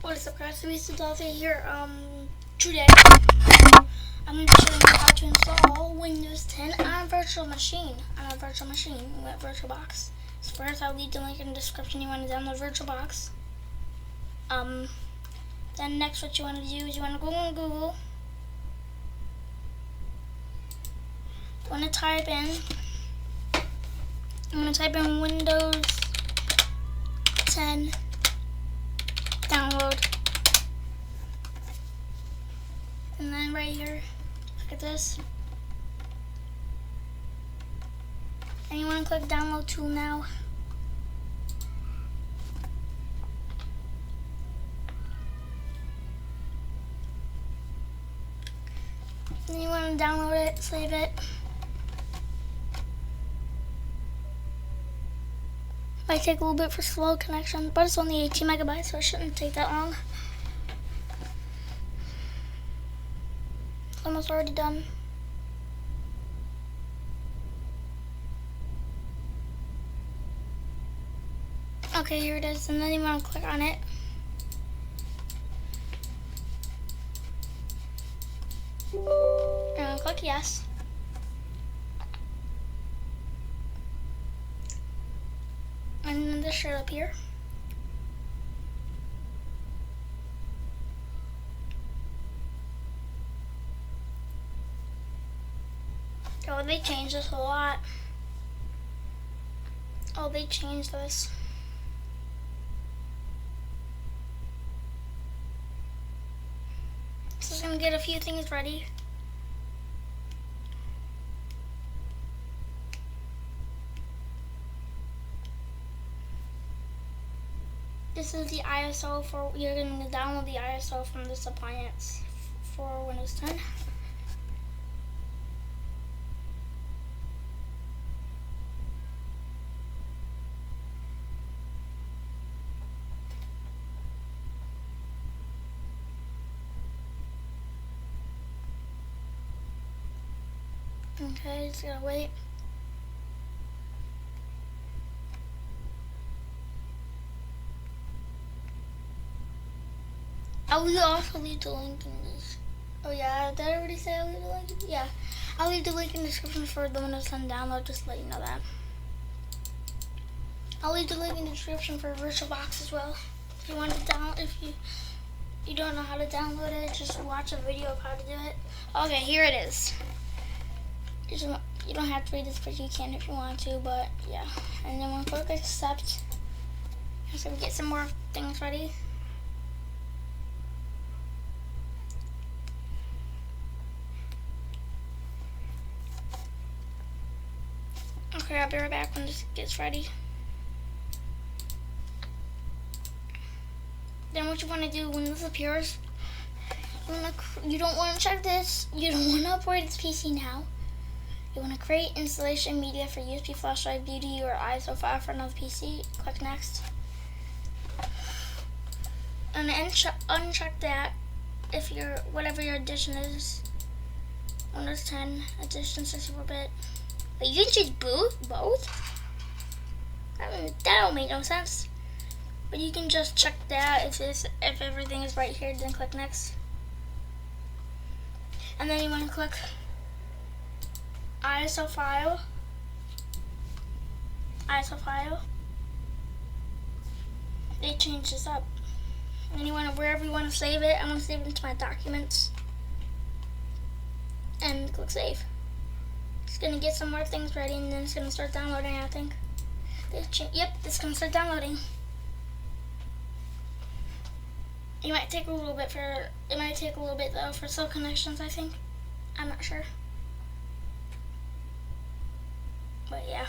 What is up, guys? So Dolphin here. Today I'm going to be showing you how to install Windows 10 on a virtual machine. With VirtualBox. So first, I'll leave the link in the description. You want to download VirtualBox. Then next, what you want to do is you want to go on Google. You want to type in. I'm going to type in Windows 10 download. And then right here, look at this. And you want to click download tool now. Then you want to download it, save it. Might take a little bit for slow connection, but it's only 18 megabytes, so it shouldn't take that long. It's almost already done. Okay, here it is, and then you want to click on it. And click yes. And then this should appear. Oh, they changed this a lot. Oh, they changed this. So I'm gonna get a few things ready. This is the ISO for, you're going to download the ISO from this appliance for Windows 10. Okay, just gotta wait. I will also leave the link in this. Oh yeah, did I already say I'll leave the link? Yeah, I'll leave the link in the description for the Windows 10 download, just to let you know that. I'll leave the link in the description for VirtualBox as well. If you want to download, if you don't know how to download it, just watch a video of how to do it. Okay, here it is. You don't have to read this, but you can if you want to, but yeah. And then we'll click accept. So we get some more things ready. Okay, I'll be right back when this gets ready. Then what you want to do when this appears, you don't want to check this. You don't want to upgrade this PC now. You want to create installation media for USB flash drive, Beauty, or ISO file for another PC. Click next. And uncheck that if whatever your edition is. Windows 10 edition 64-bit. But you can choose both. That don't make no sense. But you can just check that if everything is right here. Then click next. And then you want to click ISO file. They changed this up. And you want to, wherever you want to save it, I'm going to save it into my documents. And click save. It's going to get some more things ready, and then it's going to start downloading, I think. Yep, it's going to start downloading. It might take a little bit though for slow connections, I think. I'm not sure. But yeah.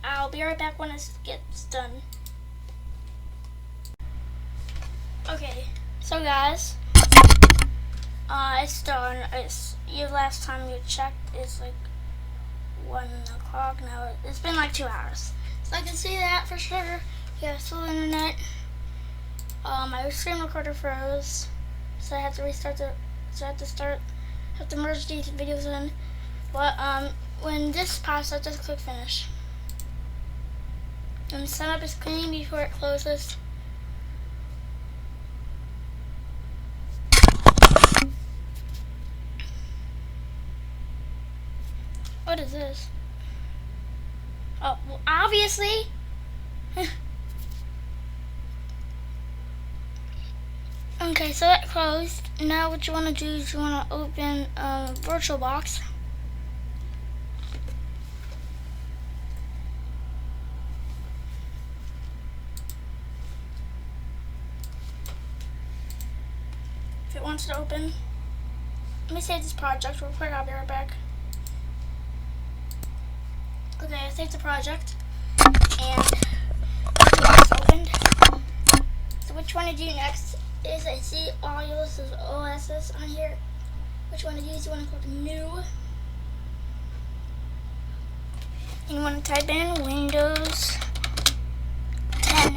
I'll be right back when it gets done. Okay, so guys, it's done. Last time you checked, it's like 1 o'clock now. It's been like 2 hours. So I can see that for sure. Yeah, slow internet. My screen recorder froze, so I had to restart have to merge these videos in. But when this pops up, just click finish. And set up a screen before it closes. What is this? Oh, well, obviously. Okay, so that closed. Now what you want to do is you want to open VirtualBox. If it wants to open. Let me save this project real quick. I'll be right back. Okay, I saved the project. And it's opened. So what you want to do next is I see all your list of OSs on here. What you want to do is you want to click New. And you want to type in Windows 10.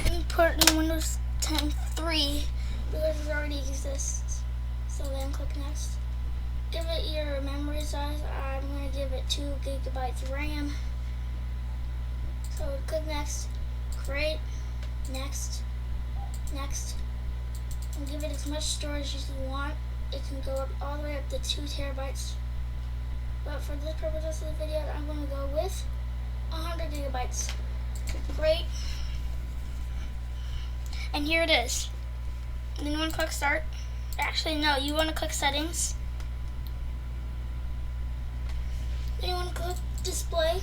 And put in Windows 10 3 because it already exists. So then click Next. Give it your memory size. I'm going to give it 2 gigabytes RAM. So click Next, Create, Next, Next, and give it as much storage as you want. It can go up all the way up to 2 terabytes. But for the purposes of the video, I'm going to go with 100 gigabytes. Great. And here it is. Then you want to click Start. Actually, no, you want to click Settings. Then you want to click Display.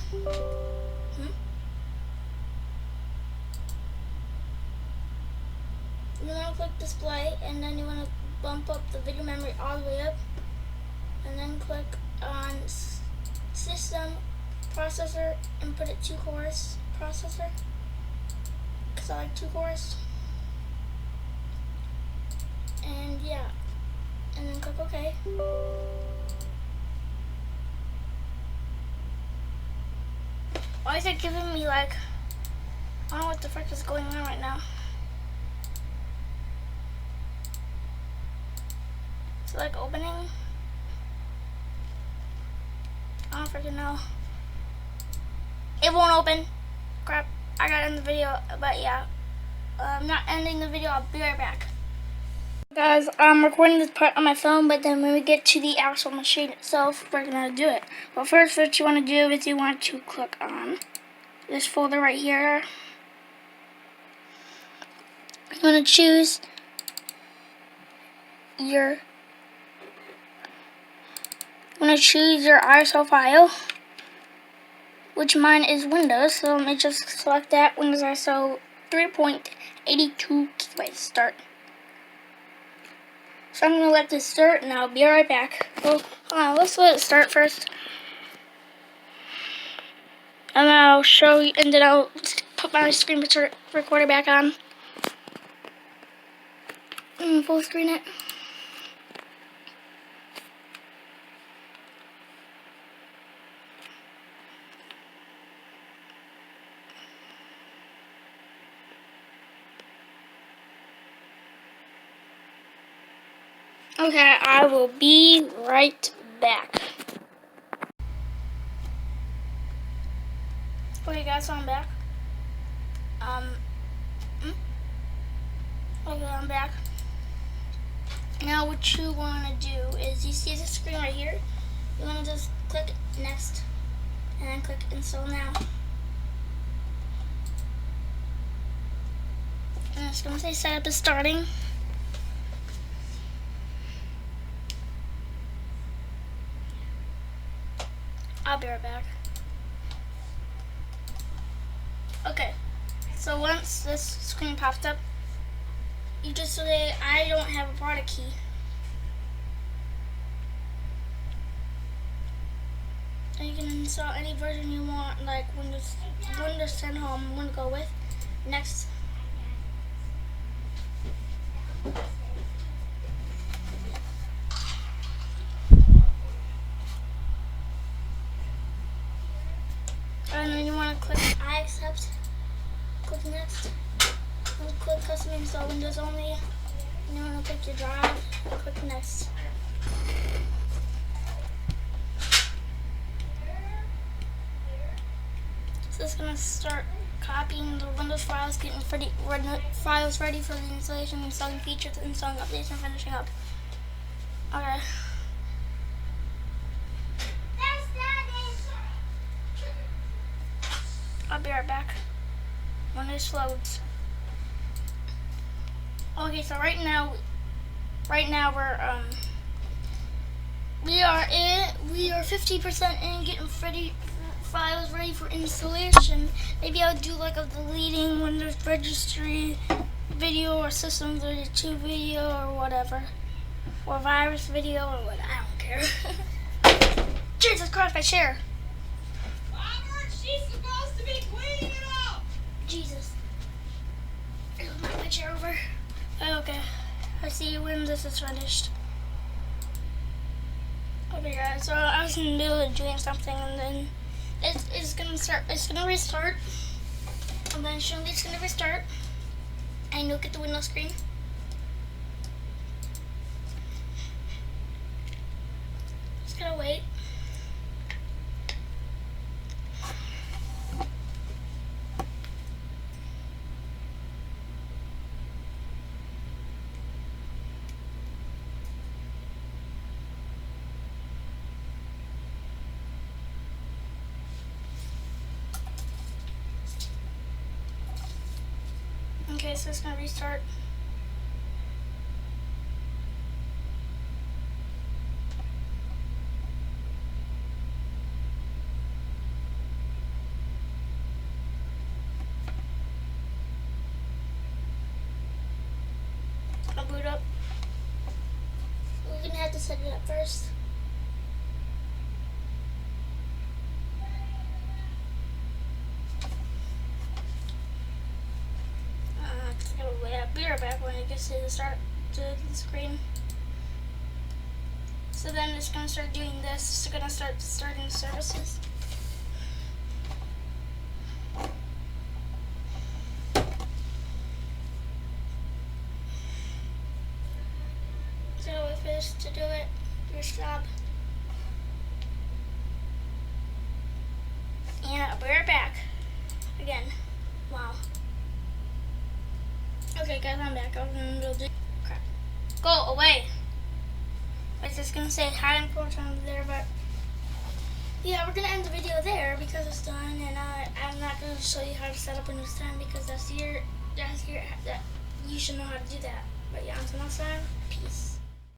You want to click Display, and then you want to bump up the video memory all the way up. And then click on System Processor and put it 2 cores processor. Because I like 2 cores. And yeah. And then click OK. Why is it giving me like, I don't know what the frick is going on right now. Is it like opening? I don't freaking know. It won't open. Crap, I gotta end the video, but yeah. I'm not ending the video, I'll be right back. Guys, I'm recording this part on my phone, but then when we get to the actual machine itself, we're gonna do it. But first, what you want to do is you want to click on this folder right here. You want to choose your ISO file, which mine is Windows. So let me just select that Windows ISO 3.82 gigabytes. Start. So I'm going to let this start and I'll be right back. Well, let's let it start first. And then I'll show you, and then I'll put my screen recorder back on. And full screen it. Okay, I will be right back. Okay guys, so I'm back. Okay, I'm back. Now what you want to do is, you see the screen right here? You want to just click Next, and then click Install Now. And it's going to say Setup is starting. I'll be right back. Okay, so once this screen popped up, you just say, I don't have a product key. And you can install any version you want, like Windows 10 Home. I'm going to go with Next. And then you want to click I accept, click Next, and click Custom Install Windows Only. select your drive and click next. So it's gonna start copying the Windows files, getting files ready for the installation, installing features, installing updates, and finishing up. Okay. I'll be right back when this loads. Okay, so right now we are 50% in, getting files ready for installation. Maybe I'll do like a deleting Windows registry video or System32 video or whatever, or virus video or what. I don't care. Jesus Christ, my chair. She's supposed to be cleaning it up! Jesus. I'll knock my chair over. Okay. I see you when this is finished. Okay guys, so I was in the middle of doing something and then it's gonna restart. And then surely it's gonna restart. And look at the Windows screen. Just gotta wait. Okay, so it's gonna restart. I'll boot up. We're gonna have to set it up first. I'll be right back when it gets to the screen. So then it's gonna start doing this. It's gonna start starting services. So wait for this to do it. Your job. And I'll be right back. Again. Wow. Okay guys, I'm back. I was in the middle of doing crap. Go away! I was just gonna say hi and over there, but yeah, we're gonna end the video there because it's done, and I'm not gonna show you how to set up Windows 10 because you should know how to do that. But yeah, until next time.